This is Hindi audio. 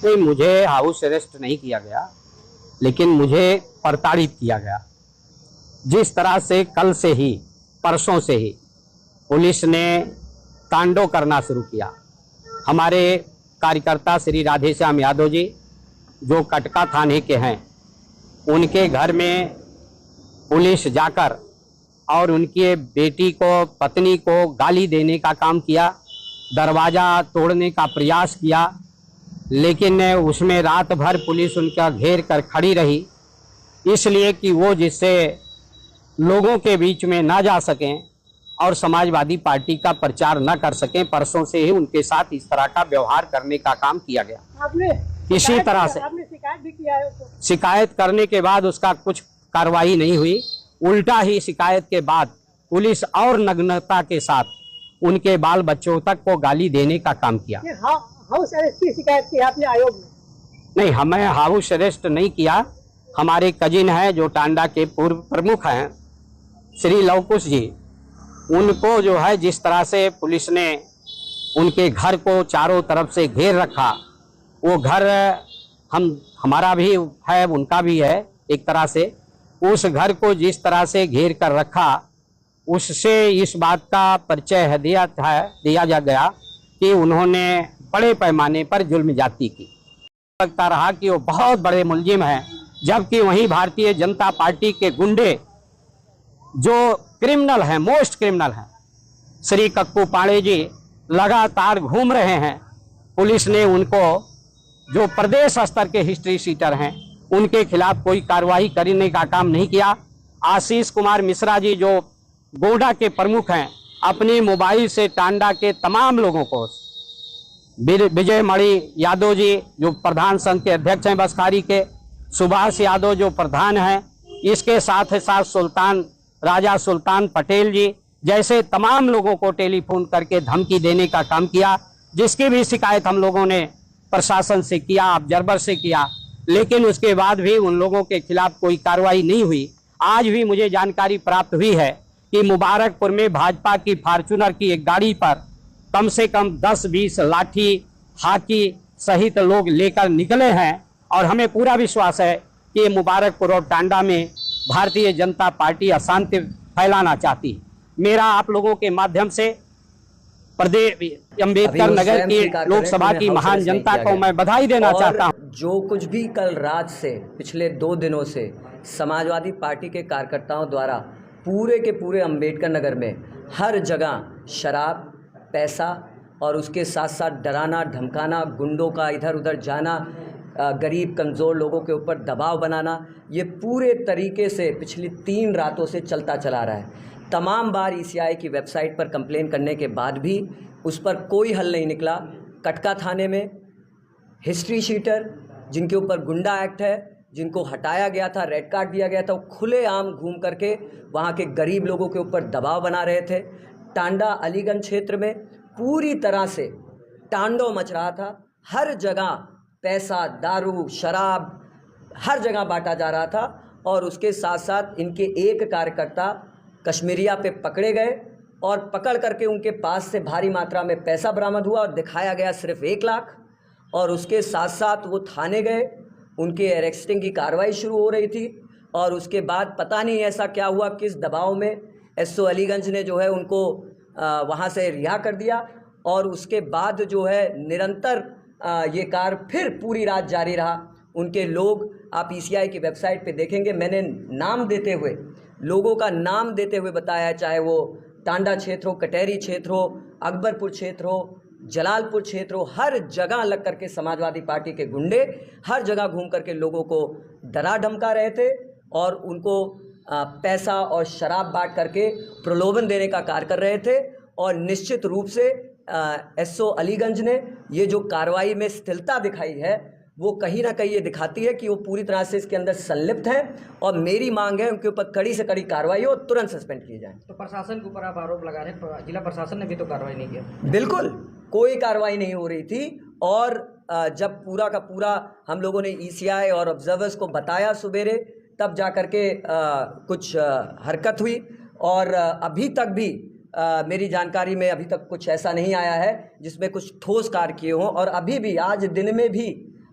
नहीं, मुझे हाउस अरेस्ट नहीं किया गया, लेकिन मुझे प्रताड़ित किया गया। जिस तरह से कल से ही, परसों से ही पुलिस ने तांडव करना शुरू किया। हमारे कार्यकर्ता श्री राधेश्याम यादव जी, जो कटका थाने के हैं, उनके घर में पुलिस जाकर और उनकी बेटी को, पत्नी को गाली देने का काम किया, दरवाज़ा तोड़ने का प्रयास किया, लेकिन उसमें रात भर पुलिस उनका घेर कर खड़ी रही, इसलिए कि वो जिससे लोगों के बीच में ना जा सकें और समाजवादी पार्टी का प्रचार न कर सकें। परसों से ही उनके साथ इस तरह का व्यवहार करने का काम किया गया। आपने इसी तरह से आपने शिकायत भी किया है उसको? शिकायत करने के बाद उसका कुछ कार्रवाई नहीं हुई, उल्टा ही शिकायत के बाद पुलिस और नग्नता के साथ उनके बाल बच्चों तक को गाली देने का काम किया। हाउस अरेस्ट की शिकायत की आपने आयोग में? नहीं, हमें हाउस अरेस्ट नहीं किया। हमारे कजिन हैं जो टांडा के पूर्व प्रमुख हैं, श्री लवकुश जी, उनको जो है जिस तरह से पुलिस ने उनके घर को चारों तरफ से घेर रखा, वो घर हमारा भी है, उनका भी है एक तरह से, उस घर को जिस तरह से घेर कर रखा, उससे इस बात का परिचय दिया गया कि उन्होंने बड़े पैमाने पर जुल्म जाति की। लगता रहा कि वो बहुत बड़े मुलजिम हैं, जबकि वहीं भारतीय जनता पार्टी के गुंडे जो क्रिमिनल हैं, मोस्ट क्रिमिनल हैं, श्री कक्कू पांडे जी लगातार घूम रहे हैं। पुलिस ने उनको, जो प्रदेश स्तर के हिस्ट्री शीटर हैं, उनके खिलाफ कोई कार्रवाई करने का काम नहीं किया। आशीष कुमार मिश्रा जी, जो गोंडा के प्रमुख हैं, अपनी मोबाइल से टांडा के तमाम लोगों को, विजय मणि यादव जी जो प्रधान संघ के अध्यक्ष हैं बसखारी के, सुभाष यादव जो प्रधान हैं, इसके साथ साथ राजा सुल्तान पटेल जी जैसे तमाम लोगों को टेलीफोन करके धमकी देने का काम किया, जिसकी भी शिकायत हम लोगों ने प्रशासन से किया, ऑब्जर्वर से किया, लेकिन उसके बाद भी उन लोगों के खिलाफ कोई कार्रवाई नहीं हुई। आज भी मुझे जानकारी प्राप्त हुई है कि मुबारकपुर में भाजपा की फॉर्च्यूनर की एक गाड़ी पर कम से कम 10-20 लाठी, हाकी सहित लोग लेकर निकले हैं, और हमें पूरा विश्वास है कि मुबारकपुर और टांडा में भारतीय जनता पार्टी अशांति फैलाना चाहती है। मेरा आप लोगों के माध्यम से प्रदेश अम्बेडकर नगर की लोकसभा की महान जनता को मैं बधाई देना चाहता हूं। जो कुछ भी कल रात से पिछले 2 दिनों से समाजवादी पार्टी के कार्यकर्ताओं द्वारा पूरे के पूरे अम्बेडकर नगर में हर जगह शराब, पैसा और उसके साथ साथ डराना धमकाना, गुंडों का इधर उधर जाना, गरीब कमज़ोर लोगों के ऊपर दबाव बनाना, ये पूरे तरीके से पिछली 3 रातों से चलता चला रहा है। तमाम बार ईसीआई की वेबसाइट पर कंप्लेन करने के बाद भी उस पर कोई हल नहीं निकला। कटका थाने में हिस्ट्री शीटर जिनके ऊपर गुंडा एक्ट है, जिनको हटाया गया था, रेड कार्ड दिया गया था, वो खुलेआम घूम करके वहाँ के गरीब लोगों के ऊपर दबाव बना रहे थे। टांडा अलीगंज क्षेत्र में पूरी तरह से तांडव मच रहा था। हर जगह पैसा, दारू, शराब हर जगह बांटा जा रहा था, और उसके साथ साथ इनके एक कार्यकर्ता कश्मीरिया पे पकड़े गए और पकड़ करके उनके पास से भारी मात्रा में पैसा बरामद हुआ और दिखाया गया सिर्फ 1 लाख। और उसके साथ साथ वो थाने गए, उनके अरेस्टिंग की कार्रवाई शुरू हो रही थी, और उसके बाद पता नहीं ऐसा क्या हुआ, किस दबाव में एसओ अलीगंज ने जो है उनको वहाँ से रिहा कर दिया। और उसके बाद जो है निरंतर ये कार्य फिर पूरी रात जारी रहा। उनके लोग, आप ईसीआई की वेबसाइट पे देखेंगे, मैंने नाम देते हुए, लोगों का नाम देते हुए बताया है, चाहे वो टांडा क्षेत्र हो, कटहरी क्षेत्र हो, अकबरपुर क्षेत्र हो, जलालपुर क्षेत्र हो, हर जगह लग करके समाजवादी पार्टी के गुंडे हर जगह घूम करके लोगों को डरा धमका रहे थे और उनको पैसा और शराब बांट करके प्रलोभन देने का कार्य कर रहे थे। और निश्चित रूप से एसओ अलीगंज ने ये जो कार्रवाई में स्थिरता दिखाई है, वो कहीं ना कहीं ये दिखाती है कि वो पूरी तरह से इसके अंदर संलिप्त है, और मेरी मांग है उनके ऊपर कड़ी से कड़ी कार्रवाई हो, तुरंत सस्पेंड किए जाएं। तो प्रशासन के ऊपर आप आरोप लगा रहे हैं, जिला प्रशासन ने भी तो कार्रवाई नहीं किया? बिल्कुल, कोई कार्रवाई नहीं हो रही थी। और जब पूरा का पूरा हम लोगों ने ईसीआई और ऑब्जर्वर्स को बताया सुबेरे, तब जा कर के कुछ हरकत हुई। और अभी तक भी मेरी जानकारी में अभी तक कुछ ऐसा नहीं आया है जिसमें कुछ ठोस कार्य किए हों। और अभी भी आज दिन में भी